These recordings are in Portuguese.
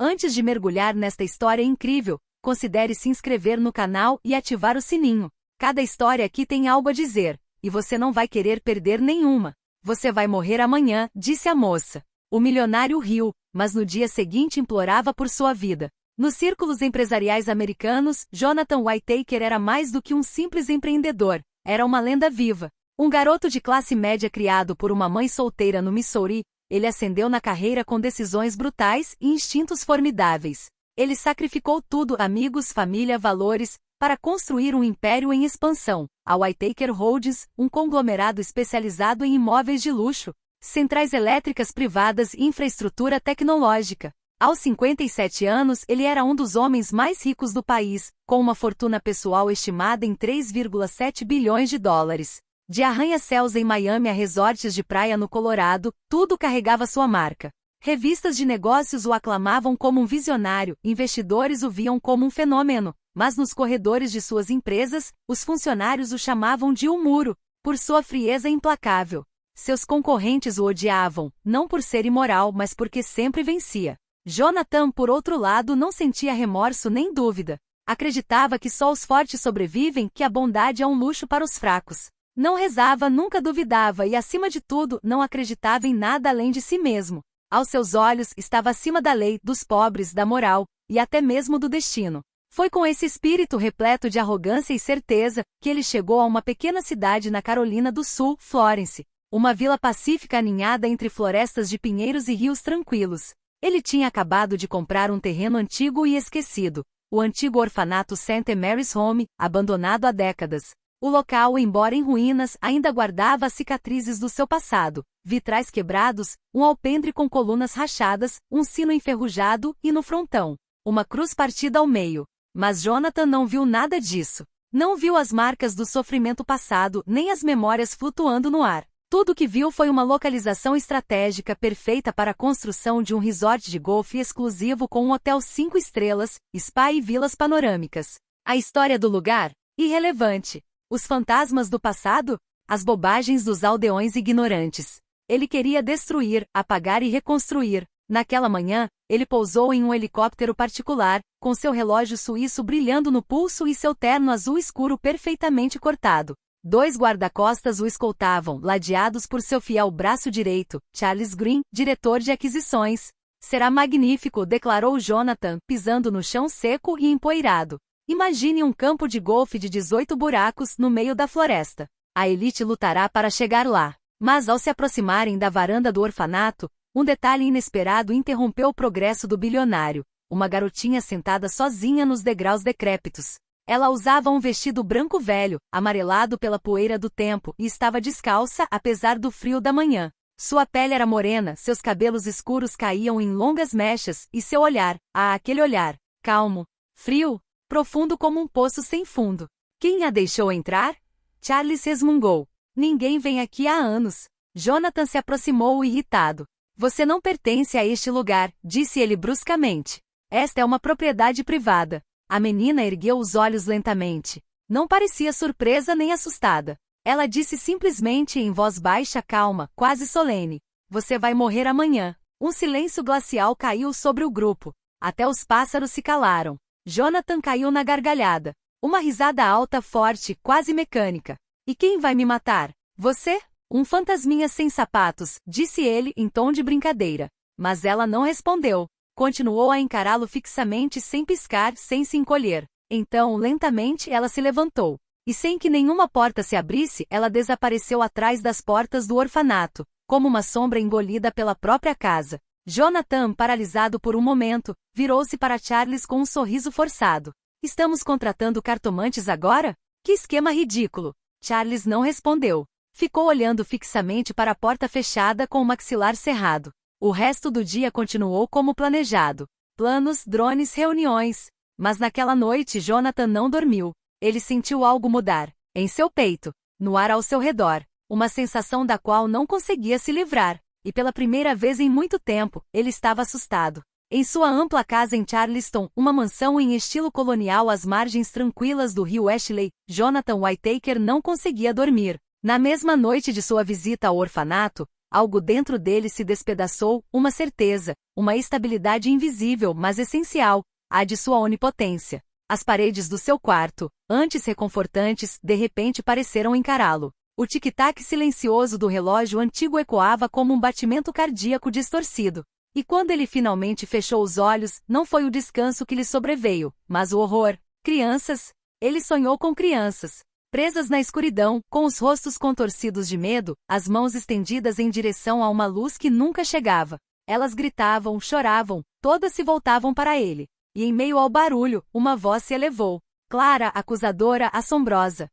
Antes de mergulhar nesta história incrível, considere se inscrever no canal e ativar o sininho. Cada história aqui tem algo a dizer, e você não vai querer perder nenhuma. Você vai morrer amanhã, disse a moça. O milionário riu, mas no dia seguinte implorava por sua vida. Nos círculos empresariais americanos, Jonathan Whittaker era mais do que um simples empreendedor, era uma lenda viva. Um garoto de classe média criado por uma mãe solteira no Missouri, ele ascendeu na carreira com decisões brutais e instintos formidáveis. Ele sacrificou tudo, amigos, família, valores, para construir um império em expansão. A Whittaker Holdings, um conglomerado especializado em imóveis de luxo, centrais elétricas privadas e infraestrutura tecnológica. Aos 57 anos, ele era um dos homens mais ricos do país, com uma fortuna pessoal estimada em 3,7 bilhões de dólares. De arranha-céus em Miami a resorts de praia no Colorado, tudo carregava sua marca. Revistas de negócios o aclamavam como um visionário, investidores o viam como um fenômeno, mas nos corredores de suas empresas, os funcionários o chamavam de um muro, por sua frieza implacável. Seus concorrentes o odiavam, não por ser imoral, mas porque sempre vencia. Jonathan, por outro lado, não sentia remorso nem dúvida. Acreditava que só os fortes sobrevivem, que a bondade é um luxo para os fracos. Não rezava, nunca duvidava e, acima de tudo, não acreditava em nada além de si mesmo. Aos seus olhos, estava acima da lei, dos pobres, da moral, e até mesmo do destino. Foi com esse espírito repleto de arrogância e certeza, que ele chegou a uma pequena cidade na Carolina do Sul, Florence. Uma vila pacífica aninhada entre florestas de pinheiros e rios tranquilos. Ele tinha acabado de comprar um terreno antigo e esquecido. O antigo orfanato St. Mary's Home, abandonado há décadas. O local, embora em ruínas, ainda guardava as cicatrizes do seu passado, vitrais quebrados, um alpendre com colunas rachadas, um sino enferrujado e, no frontão, uma cruz partida ao meio. Mas Jonathan não viu nada disso. Não viu as marcas do sofrimento passado, nem as memórias flutuando no ar. Tudo o que viu foi uma localização estratégica perfeita para a construção de um resort de golfe exclusivo com um hotel 5 estrelas, spa e vilas panorâmicas. A história do lugar? Irrelevante. Os fantasmas do passado? As bobagens dos aldeões ignorantes. Ele queria destruir, apagar e reconstruir. Naquela manhã, ele pousou em um helicóptero particular, com seu relógio suíço brilhando no pulso e seu terno azul escuro perfeitamente cortado. 2 guarda-costas o escoltavam, ladeados por seu fiel braço direito, Charles Green, diretor de aquisições. Será magnífico, declarou Jonathan, pisando no chão seco e empoeirado. Imagine um campo de golfe de 18 buracos no meio da floresta. A elite lutará para chegar lá. Mas ao se aproximarem da varanda do orfanato, um detalhe inesperado interrompeu o progresso do bilionário. Uma garotinha sentada sozinha nos degraus decrépitos. Ela usava um vestido branco velho, amarelado pela poeira do tempo, e estava descalça apesar do frio da manhã. Sua pele era morena, seus cabelos escuros caíam em longas mechas, e seu olhar, aquele olhar, calmo, frio, profundo como um poço sem fundo. Quem a deixou entrar? Charles resmungou. Ninguém vem aqui há anos. Jonathan se aproximou irritado. Você não pertence a este lugar, disse ele bruscamente. Esta é uma propriedade privada. A menina ergueu os olhos lentamente. Não parecia surpresa nem assustada. Ela disse simplesmente em voz baixa, calma, quase solene. Você vai morrer amanhã. Um silêncio glacial caiu sobre o grupo. Até os pássaros se calaram. Jonathan caiu na gargalhada. Uma risada alta, forte, quase mecânica. E quem vai me matar? Você? Um fantasminha sem sapatos, disse ele em tom de brincadeira. Mas ela não respondeu. Continuou a encará-lo fixamente sem piscar, sem se encolher. Então, lentamente, ela se levantou. E sem que nenhuma porta se abrisse, ela desapareceu atrás das portas do orfanato, como uma sombra engolida pela própria casa. Jonathan, paralisado por um momento, virou-se para Charles com um sorriso forçado. Estamos contratando cartomantes agora? Que esquema ridículo! Charles não respondeu. Ficou olhando fixamente para a porta fechada com o maxilar cerrado. O resto do dia continuou como planejado. Planos, drones, reuniões. Mas naquela noite Jonathan não dormiu. Ele sentiu algo mudar. Em seu peito. No ar ao seu redor. Uma sensação da qual não conseguia se livrar. E pela primeira vez em muito tempo, ele estava assustado. Em sua ampla casa em Charleston, uma mansão em estilo colonial às margens tranquilas do rio Ashley, Jonathan Whittaker não conseguia dormir. Na mesma noite de sua visita ao orfanato, Algo dentro dele se despedaçou, uma certeza, uma estabilidade invisível mas essencial, a de sua onipotência. As paredes do seu quarto, antes reconfortantes, de repente pareceram encará-lo. O tic-tac silencioso do relógio antigo ecoava como um batimento cardíaco distorcido. E quando ele finalmente fechou os olhos, não foi o descanso que lhe sobreveio, mas o horror. Crianças? Ele sonhou com crianças. Presas na escuridão, com os rostos contorcidos de medo, as mãos estendidas em direção a uma luz que nunca chegava. Elas gritavam, choravam, todas se voltavam para ele. E em meio ao barulho, uma voz se elevou. Clara, acusadora, assombrosa.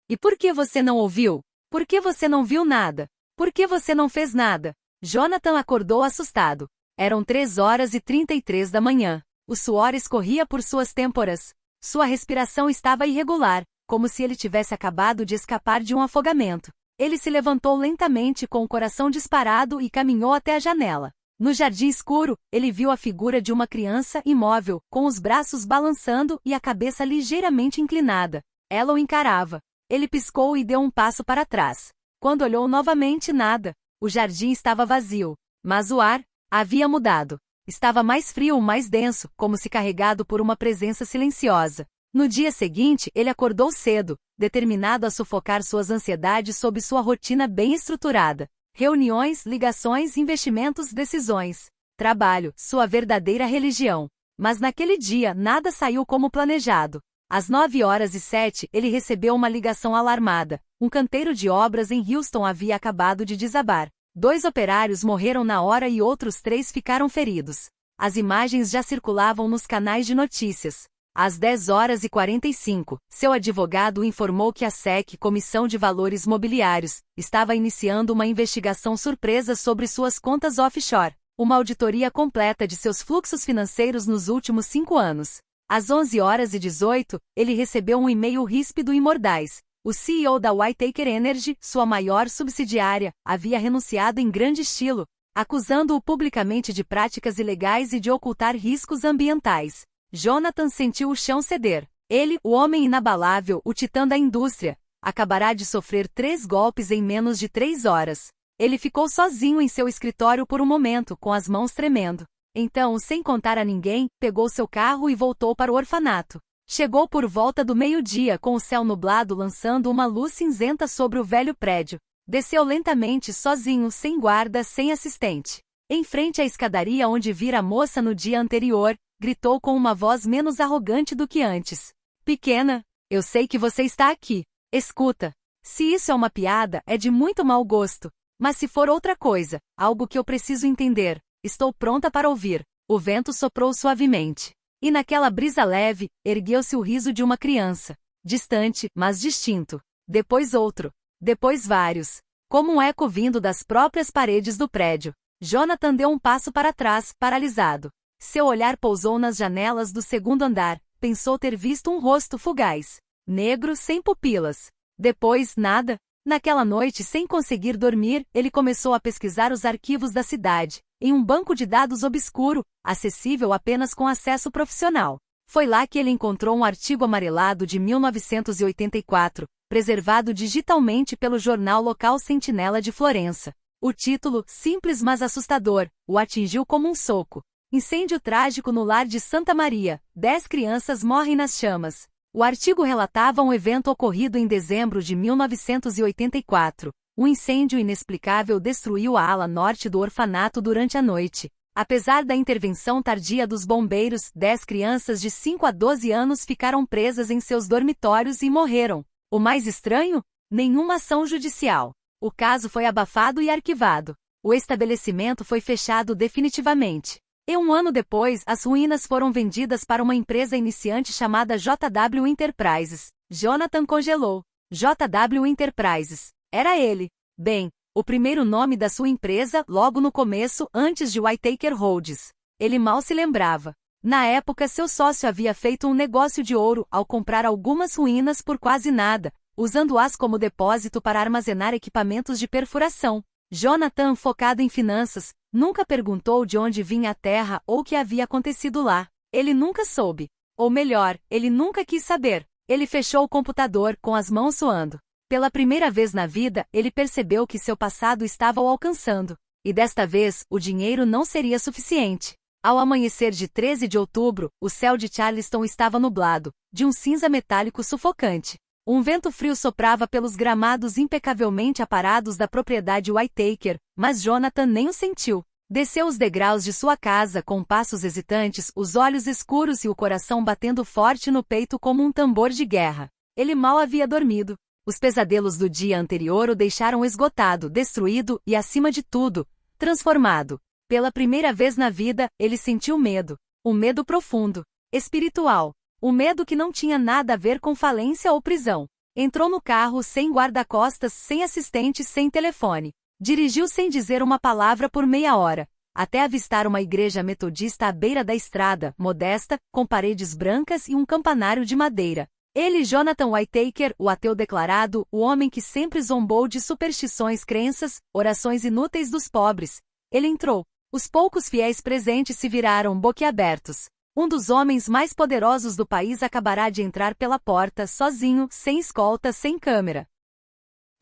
E por que você não ouviu? Por que você não viu nada? Por que você não fez nada? Jonathan acordou assustado. Eram 3h33 da manhã. O suor escorria por suas têmporas. Sua respiração estava irregular, como se ele tivesse acabado de escapar de um afogamento. Ele se levantou lentamente com o coração disparado e caminhou até a janela. No jardim escuro, ele viu a figura de uma criança imóvel, com os braços balançando e a cabeça ligeiramente inclinada. Ela o encarava. Ele piscou e deu um passo para trás. Quando olhou novamente, nada. O jardim estava vazio. Mas o ar havia mudado. Estava mais frio, mais denso, como se carregado por uma presença silenciosa. No dia seguinte, ele acordou cedo, determinado a sufocar suas ansiedades sob sua rotina bem estruturada. Reuniões, ligações, investimentos, decisões. Trabalho, sua verdadeira religião. Mas naquele dia, nada saiu como planejado. Às 9h07, ele recebeu uma ligação alarmada. Um canteiro de obras em Houston havia acabado de desabar. 2 operários morreram na hora e outros 3 ficaram feridos. As imagens já circulavam nos canais de notícias. Às 10h45, seu advogado o informou que a SEC, Comissão de Valores Mobiliários, estava iniciando uma investigação surpresa sobre suas contas offshore, uma auditoria completa de seus fluxos financeiros nos últimos 5 anos. Às 11h18, ele recebeu um e-mail ríspido e mordaz. O CEO da Whitaker Energy, sua maior subsidiária, havia renunciado em grande estilo, acusando-o publicamente de práticas ilegais e de ocultar riscos ambientais. Jonathan sentiu o chão ceder. Ele, o homem inabalável, o titã da indústria, acabará de sofrer 3 golpes em menos de 3 horas. Ele ficou sozinho em seu escritório por um momento, com as mãos tremendo. Então, sem contar a ninguém, pegou seu carro e voltou para o orfanato. Chegou por volta do meio-dia com o céu nublado lançando uma luz cinzenta sobre o velho prédio. Desceu lentamente sozinho, sem guarda, sem assistente. Em frente à escadaria onde vira a moça no dia anterior, gritou com uma voz menos arrogante do que antes. Pequena, eu sei que você está aqui. Escuta. Se isso é uma piada, é de muito mau gosto. Mas se for outra coisa, algo que eu preciso entender, estou pronta para ouvir. O vento soprou suavemente. E naquela brisa leve, ergueu-se o riso de uma criança. Distante, mas distinto. Depois outro. Depois vários. Como um eco vindo das próprias paredes do prédio. Jonathan deu um passo para trás, paralisado. Seu olhar pousou nas janelas do segundo andar. Pensou ter visto um rosto fugaz. Negro, sem pupilas. Depois, nada. Naquela noite, sem conseguir dormir, ele começou a pesquisar os arquivos da cidade, em um banco de dados obscuro, acessível apenas com acesso profissional. Foi lá que ele encontrou um artigo amarelado de 1984, preservado digitalmente pelo jornal local Sentinela de Florença. O título, simples mas assustador, o atingiu como um soco. Incêndio trágico no lar de Santa Maria. 10 crianças morrem nas chamas. O artigo relatava um evento ocorrido em dezembro de 1984. Um incêndio inexplicável destruiu a ala norte do orfanato durante a noite. Apesar da intervenção tardia dos bombeiros, 10 crianças de 5 a 12 anos ficaram presas em seus dormitórios e morreram. O mais estranho? Nenhuma ação judicial. O caso foi abafado e arquivado. O estabelecimento foi fechado definitivamente. E um ano depois, as ruínas foram vendidas para uma empresa iniciante chamada JW Enterprises. Jonathan congelou. JW Enterprises. Era ele. Bem, o primeiro nome da sua empresa, logo no começo, antes de Whitaker Holdings. Ele mal se lembrava. Na época, seu sócio havia feito um negócio de ouro ao comprar algumas ruínas por quase nada, usando-as como depósito para armazenar equipamentos de perfuração. Jonathan, focado em finanças, nunca perguntou de onde vinha a terra ou o que havia acontecido lá. Ele nunca soube. Ou melhor, ele nunca quis saber. Ele fechou o computador, com as mãos suando. Pela primeira vez na vida, ele percebeu que seu passado estava o alcançando. E desta vez, o dinheiro não seria suficiente. Ao amanhecer de 13 de outubro, o céu de Charleston estava nublado, de um cinza metálico sufocante. Um vento frio soprava pelos gramados impecavelmente aparados da propriedade Whittaker, mas Jonathan nem o sentiu. Desceu os degraus de sua casa com passos hesitantes, os olhos escuros e o coração batendo forte no peito como um tambor de guerra. Ele mal havia dormido. Os pesadelos do dia anterior o deixaram esgotado, destruído e, acima de tudo, transformado. Pela primeira vez na vida, ele sentiu medo. Um medo profundo, espiritual. Um medo que não tinha nada a ver com falência ou prisão. Entrou no carro sem guarda-costas, sem assistente, sem telefone. Dirigiu sem dizer uma palavra por meia hora, até avistar uma igreja metodista à beira da estrada, modesta, com paredes brancas e um campanário de madeira. Ele, Jonathan Whittaker, o ateu declarado, o homem que sempre zombou de superstições, crenças, orações inúteis dos pobres. Ele entrou. Os poucos fiéis presentes se viraram boquiabertos. Um dos homens mais poderosos do país acabará de entrar pela porta, sozinho, sem escolta, sem câmera.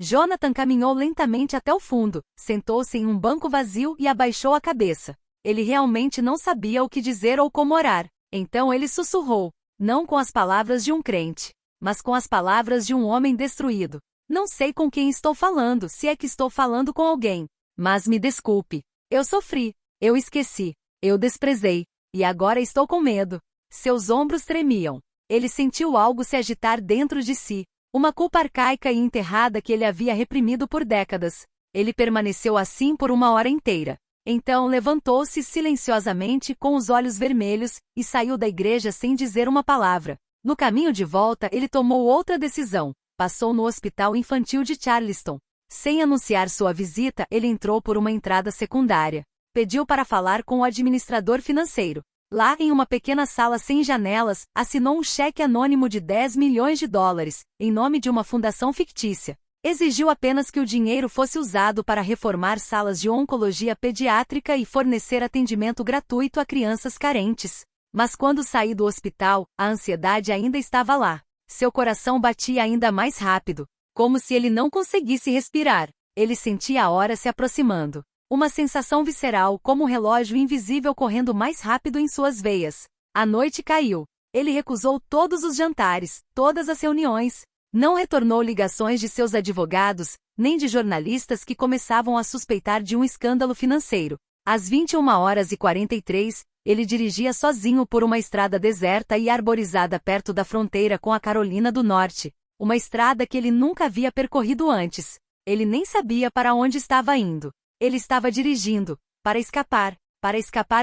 Jonathan caminhou lentamente até o fundo, sentou-se em um banco vazio e abaixou a cabeça. Ele realmente não sabia o que dizer ou como orar. Então ele sussurrou, não com as palavras de um crente, mas com as palavras de um homem destruído. Não sei com quem estou falando, se é que estou falando com alguém. Mas me desculpe. Eu sofri. Eu esqueci. Eu desprezei. E agora estou com medo. Seus ombros tremiam. Ele sentiu algo se agitar dentro de si. Uma culpa arcaica e enterrada que ele havia reprimido por décadas. Ele permaneceu assim por uma hora inteira. Então levantou-se silenciosamente com os olhos vermelhos e saiu da igreja sem dizer uma palavra. No caminho de volta ele tomou outra decisão. Passou no hospital infantil de Charleston. Sem anunciar sua visita, ele entrou por uma entrada secundária. Pediu para falar com o administrador financeiro. Lá, em uma pequena sala sem janelas, assinou um cheque anônimo de $10 milhões, em nome de uma fundação fictícia. Exigiu apenas que o dinheiro fosse usado para reformar salas de oncologia pediátrica e fornecer atendimento gratuito a crianças carentes. Mas quando saiu do hospital, a ansiedade ainda estava lá. Seu coração batia ainda mais rápido, como se ele não conseguisse respirar. Ele sentia a hora se aproximando. Uma sensação visceral, como um relógio invisível correndo mais rápido em suas veias. A noite caiu. Ele recusou todos os jantares, todas as reuniões. Não retornou ligações de seus advogados, nem de jornalistas que começavam a suspeitar de um escândalo financeiro. Às 21h43, ele dirigia sozinho por uma estrada deserta e arborizada perto da fronteira com a Carolina do Norte. Uma estrada que ele nunca havia percorrido antes. Ele nem sabia para onde estava indo. Ele estava dirigindo, para escapar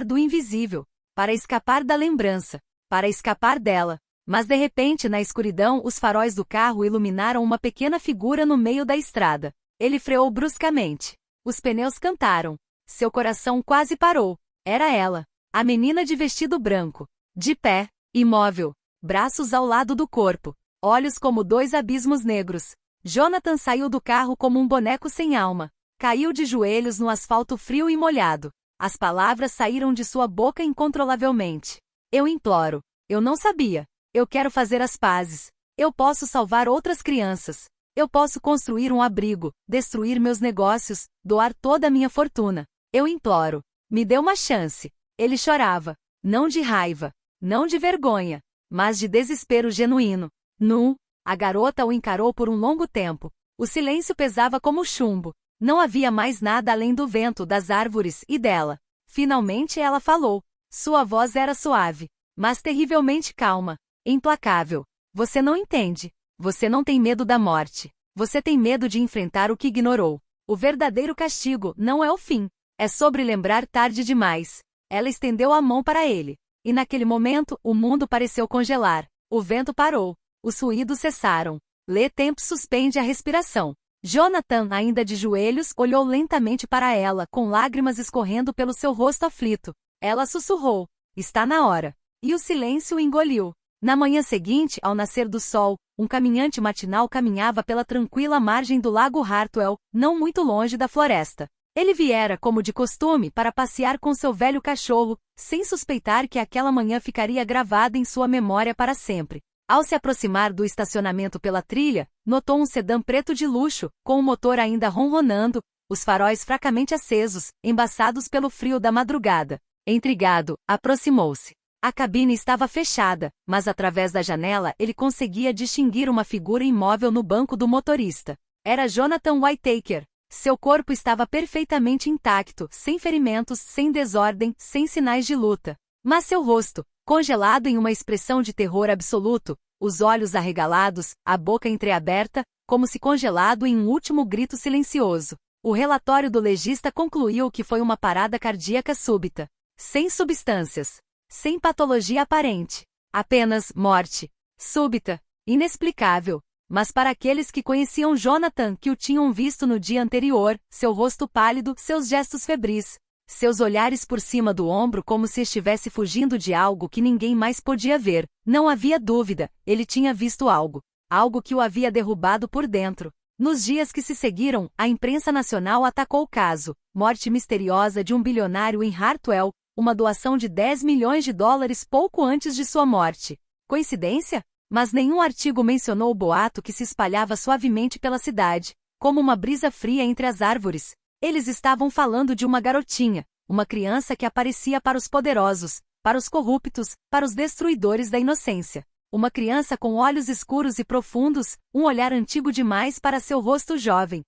do invisível, para escapar da lembrança, para escapar dela. Mas de repente, na escuridão, os faróis do carro iluminaram uma pequena figura no meio da estrada. Ele freou bruscamente. Os pneus cantaram. Seu coração quase parou. Era ela, a menina de vestido branco, de pé, imóvel, braços ao lado do corpo, olhos como dois abismos negros. Jonathan saiu do carro como um boneco sem alma. Caiu de joelhos no asfalto frio e molhado. As palavras saíram de sua boca incontrolavelmente. Eu imploro. Eu não sabia. Eu quero fazer as pazes. Eu posso salvar outras crianças. Eu posso construir um abrigo, destruir meus negócios, doar toda a minha fortuna. Eu imploro. Me dê uma chance. Ele chorava. Não de raiva. Não de vergonha. Mas de desespero genuíno. Nu. A garota o encarou por um longo tempo. O silêncio pesava como chumbo. Não havia mais nada além do vento, das árvores e dela. Finalmente ela falou. Sua voz era suave, mas terrivelmente calma, implacável. Você não entende. Você não tem medo da morte. Você tem medo de enfrentar o que ignorou. O verdadeiro castigo não é o fim. É sobre lembrar tarde demais. Ela estendeu a mão para ele. E naquele momento, o mundo pareceu congelar. O vento parou. Os ruídos cessaram. Le Temps suspende a respiração. Jonathan, ainda de joelhos, olhou lentamente para ela, com lágrimas escorrendo pelo seu rosto aflito. Ela sussurrou. Está na hora. E o silêncio o engoliu. Na manhã seguinte, ao nascer do sol, um caminhante matinal caminhava pela tranquila margem do lago Hartwell, não muito longe da floresta. Ele viera, como de costume, para passear com seu velho cachorro, sem suspeitar que aquela manhã ficaria gravada em sua memória para sempre. Ao se aproximar do estacionamento pela trilha, notou um sedã preto de luxo, com o motor ainda ronronando, os faróis fracamente acesos, embaçados pelo frio da madrugada. Intrigado, aproximou-se. A cabine estava fechada, mas através da janela ele conseguia distinguir uma figura imóvel no banco do motorista. Era Jonathan Whittaker. Seu corpo estava perfeitamente intacto, sem ferimentos, sem desordem, sem sinais de luta. Mas seu rosto, congelado em uma expressão de terror absoluto, os olhos arregalados, a boca entreaberta, como se congelado em um último grito silencioso. O relatório do legista concluiu que foi uma parada cardíaca súbita. Sem substâncias. Sem patologia aparente. Apenas morte. Súbita. Inexplicável. Mas para aqueles que conheciam Jonathan, que o tinham visto no dia anterior, seu rosto pálido, seus gestos febris, seus olhares por cima do ombro como se estivesse fugindo de algo que ninguém mais podia ver, não havia dúvida, ele tinha visto algo. Algo que o havia derrubado por dentro. Nos dias que se seguiram, a imprensa nacional atacou o caso. Morte misteriosa de um bilionário em Hartwell, uma doação de 10 milhões de dólares pouco antes de sua morte. Coincidência? Mas nenhum artigo mencionou o boato que se espalhava suavemente pela cidade, como uma brisa fria entre as árvores. Eles estavam falando de uma garotinha, uma criança que aparecia para os poderosos, para os corruptos, para os destruidores da inocência. Uma criança com olhos escuros e profundos, um olhar antigo demais para seu rosto jovem.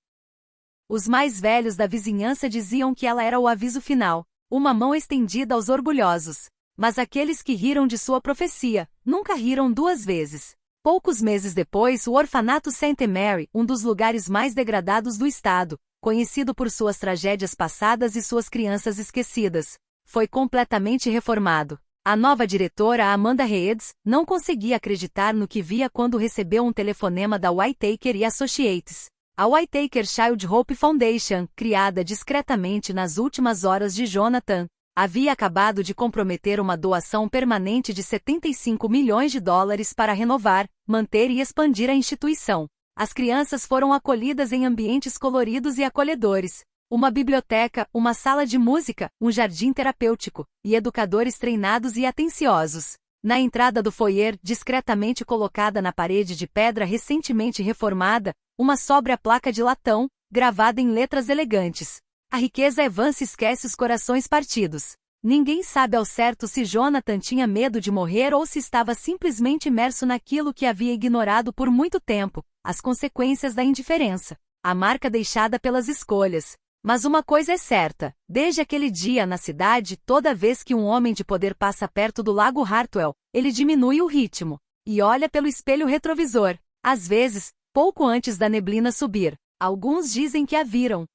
Os mais velhos da vizinhança diziam que ela era o aviso final, uma mão estendida aos orgulhosos. Mas aqueles que riram de sua profecia, nunca riram duas vezes. Poucos meses depois, o orfanato St. Mary, um dos lugares mais degradados do estado, conhecido por suas tragédias passadas e suas crianças esquecidas, foi completamente reformado. A nova diretora, Amanda Reedes, não conseguia acreditar no que via quando recebeu um telefonema da Whittaker Associates. A Whittaker Child Hope Foundation, criada discretamente nas últimas horas de Jonathan, havia acabado de comprometer uma doação permanente de 75 milhões de dólares para renovar, manter e expandir a instituição. As crianças foram acolhidas em ambientes coloridos e acolhedores. Uma biblioteca, uma sala de música, um jardim terapêutico, e educadores treinados e atenciosos. Na entrada do foyer, discretamente colocada na parede de pedra recentemente reformada, uma sóbria placa de latão, gravada em letras elegantes. A riqueza Evance esquece os corações partidos. Ninguém sabe ao certo se Jonathan tinha medo de morrer ou se estava simplesmente imerso naquilo que havia ignorado por muito tempo, as consequências da indiferença, a marca deixada pelas escolhas. Mas uma coisa é certa, desde aquele dia na cidade, toda vez que um homem de poder passa perto do lago Hartwell, ele diminui o ritmo e olha pelo espelho retrovisor. Às vezes, pouco antes da neblina subir, alguns dizem que a viram.